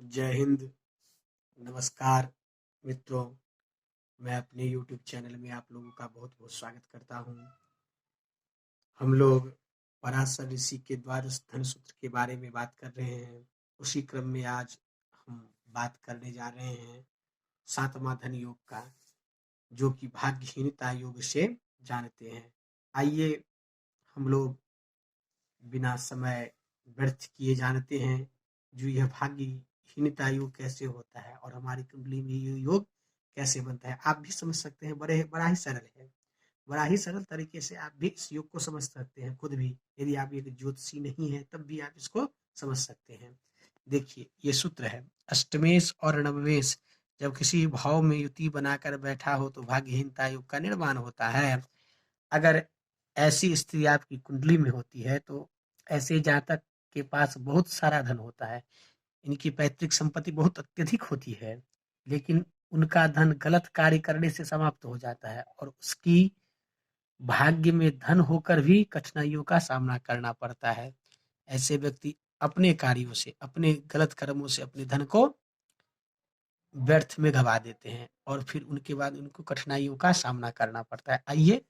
जय हिंद। नमस्कार मित्रों। मैं अपने YouTube चैनल में आप लोगों का बहुत बहुत स्वागत करता हूँ। हम लोग पराशर ऋषि के द्वादश धन सूत्र के बारे में बात कर रहे हैं। उसी क्रम में आज हम बात करने जा रहे हैं सातवां धन योग का, जो कि भाग्यहीनता योग से जानते हैं। आइए हम लोग बिना समय व्यर्थ किए जानते हैं जो यह भाग्यहीनता योग कैसे होता है और हमारी कुंडली में ये योग कैसे बनता है। आप भी समझ सकते हैं, बड़ा ही सरल है। बड़ा ही सरल तरीके से आप भी इस योग को समझ सकते हैं खुद भी। यदि आप एक ज्योतिषी नहीं है तब भी आप इसको समझ सकते हैं। देखिए, ये सूत्र है, अष्टमेश और नवमेश जब किसी भाव में युति बनाकर बैठा हो तो भाग्यहीनता योग का निर्माण होता है। अगर ऐसी स्थिति आपकी कुंडली में होती है तो ऐसे जातक के पास बहुत सारा धन होता है। इनकी पैतृक संपत्ति बहुत अत्यधिक होती है, लेकिन उनका धन गलत कार्य करने से समाप्त हो जाता है और उसकी भाग्य में धन होकर भी कठिनाइयों का सामना करना पड़ता है। ऐसे व्यक्ति अपने कार्यों से, अपने गलत कर्मों से अपने धन को व्यर्थ में गवा देते हैं और फिर उनके बाद उनको कठिनाइयों का सामना करना पड़ता है। आइए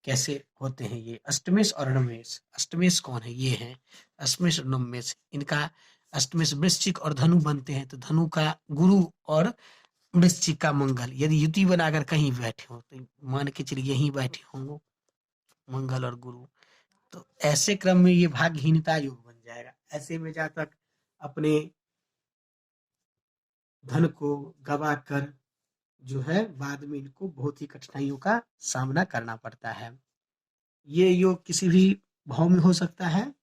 कैसे होते हैं ये अष्टमेश और नवमेश। अष्टमेश कौन है? ये हैं अष्टमेश और नवमेश। इनका अष्टमेश वृश्चिक और धनु बनते हैं, तो धनु का गुरु और वृश्चिक का मंगल यदि युति बनाकर कहीं बैठे हो तो मान के चलिए यहीं बैठे होंगे मंगल और गुरु, तो ऐसे क्रम में ये भाग्यहीनता योग बन जाएगा। ऐसे में जातक अपने धन को गवा कर जो है बाद में इनको बहुत ही कठिनाइयों का सामना करना पड़ता है। ये योग किसी भी भाव में हो सकता है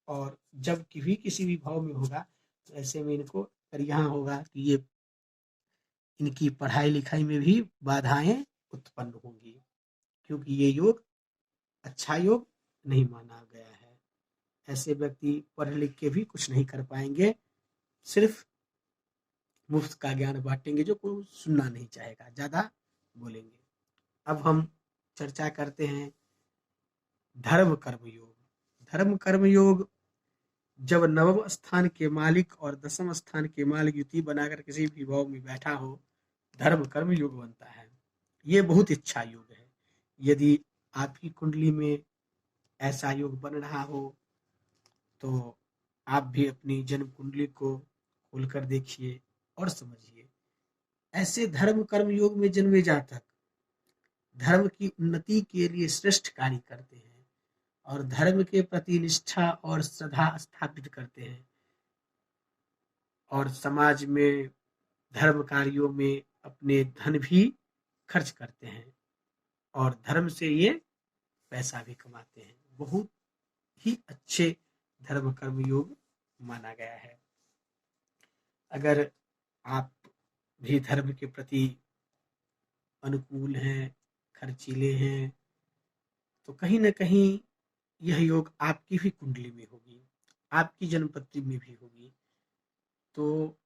और जब भी किसी भी भाव में होगा तो ऐसे में इनको अगर यहाँ होगा कि ये इनकी पढ़ाई लिखाई में भी बाधाएं उत्पन्न होंगी, क्योंकि ये योग अच्छा योग नहीं माना गया है। ऐसे व्यक्ति पढ़ लिख के भी कुछ नहीं कर पाएंगे, सिर्फ मुफ्त का ज्ञान बांटेंगे जो कोई सुनना नहीं चाहेगा, ज्यादा बोलेंगे। अब हम चर्चा करते हैं धर्म कर्म योग। धर्म कर्म योग जब नवम स्थान के मालिक और दसम स्थान के मालिक युति बनाकर किसी भी भाव में बैठा हो, धर्म कर्म योग बनता है। ये बहुत अच्छा योग है। यदि आपकी कुंडली में ऐसा योग बन रहा हो तो आप भी अपनी जन्म कुंडली को खोलकर देखिए और समझिए। ऐसे धर्म कर्म योग में जन्मे जातक धर्म की उन्नति के लिए श्रेष्ठ कार्य करते हैं और धर्म के प्रति निष्ठा और श्रद्धा स्थापित करते हैं और समाज में धर्म कार्यों में अपने धन भी खर्च करते हैं और धर्म से ये पैसा भी कमाते हैं। बहुत ही अच्छे धर्म कर्म योग माना गया है। अगर आप भी धर्म के प्रति अनुकूल हैं, खर्चीले हैं, तो कहीं ना कहीं यह योग आपकी भी कुंडली में होगी, आपकी जन्मपत्री में भी होगी। तो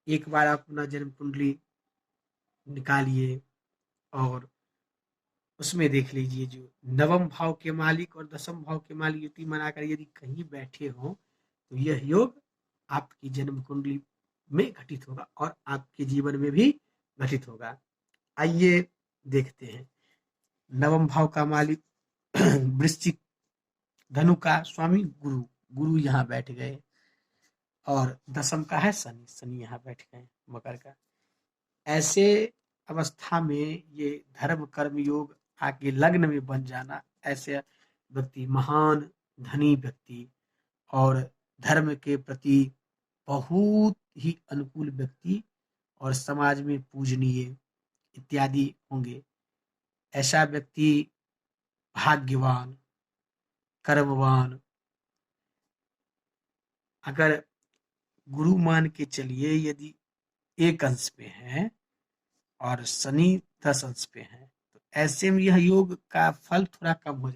एक बार आप अपना जन्म कुंडली निकालिए और उसमें देख लीजिए जो नवम भाव के मालिक और दसम भाव के मालिक युति बनाकर यदि कहीं बैठे हो तो यह योग आपकी जन्म कुंडली में घटित होगा और आपके जीवन में भी घटित होगा। आइए देखते हैं। नवम भाव का मालिक वृश्चिक, धनु का स्वामी गुरु, गुरु यहाँ बैठ गए और दसम का है शनि, शनि यहाँ बैठ गए मकर का। ऐसे अवस्था में ये धर्म कर्म योग आगे लग्न में बन जाना, ऐसे व्यक्ति महान धनी व्यक्ति और धर्म के प्रति बहुत ही अनुकूल व्यक्ति और समाज में पूजनीय इत्यादि होंगे। ऐसा व्यक्ति भाग्यवान, कर्मवान, अगर गुरु मान के चलिए यदि एक अंश पे है और शनि 10 अंश पे है तो ऐसे में यह योग का फल थोड़ा कम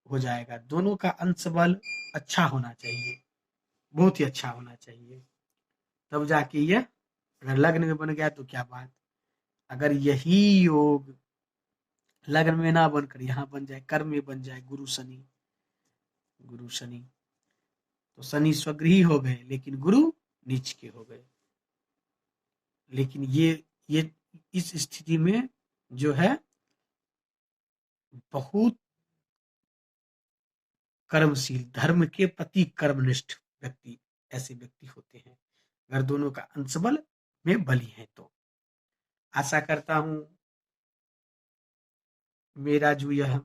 हो जाएगा। दोनों का अंश बल अच्छा होना चाहिए, बहुत ही अच्छा होना चाहिए, तब जाके यह अगर लग्न में बन गया तो क्या बात। अगर यही योग लग्न में ना बनकर यहाँ बन जाए, कर्म में बन जाए, गुरु शनि, तो शनि स्वगृही हो गए लेकिन गुरु नीच के हो गए। लेकिन ये इस स्थिति में जो है बहुत कर्मशील, धर्म के प्रति कर्मनिष्ठ व्यक्ति ऐसे व्यक्ति होते हैं, अगर दोनों का अंशबल में बली है तो। आशा करता हूं मेरा जो यह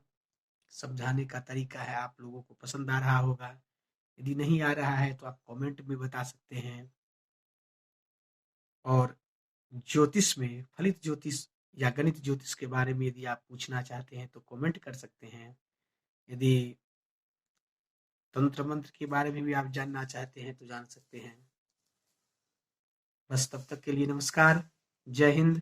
समझाने का तरीका है आप लोगों को पसंद आ रहा होगा। यदि नहीं आ रहा है तो आप कमेंट में बता सकते हैं। और ज्योतिष में, फलित ज्योतिष या गणित ज्योतिष के बारे में यदि आप पूछना चाहते हैं तो कमेंट कर सकते हैं। यदि तंत्र मंत्र के बारे में भी आप जानना चाहते हैं तो जान सकते हैं। बस तब तक के लिए नमस्कार, जय हिंद।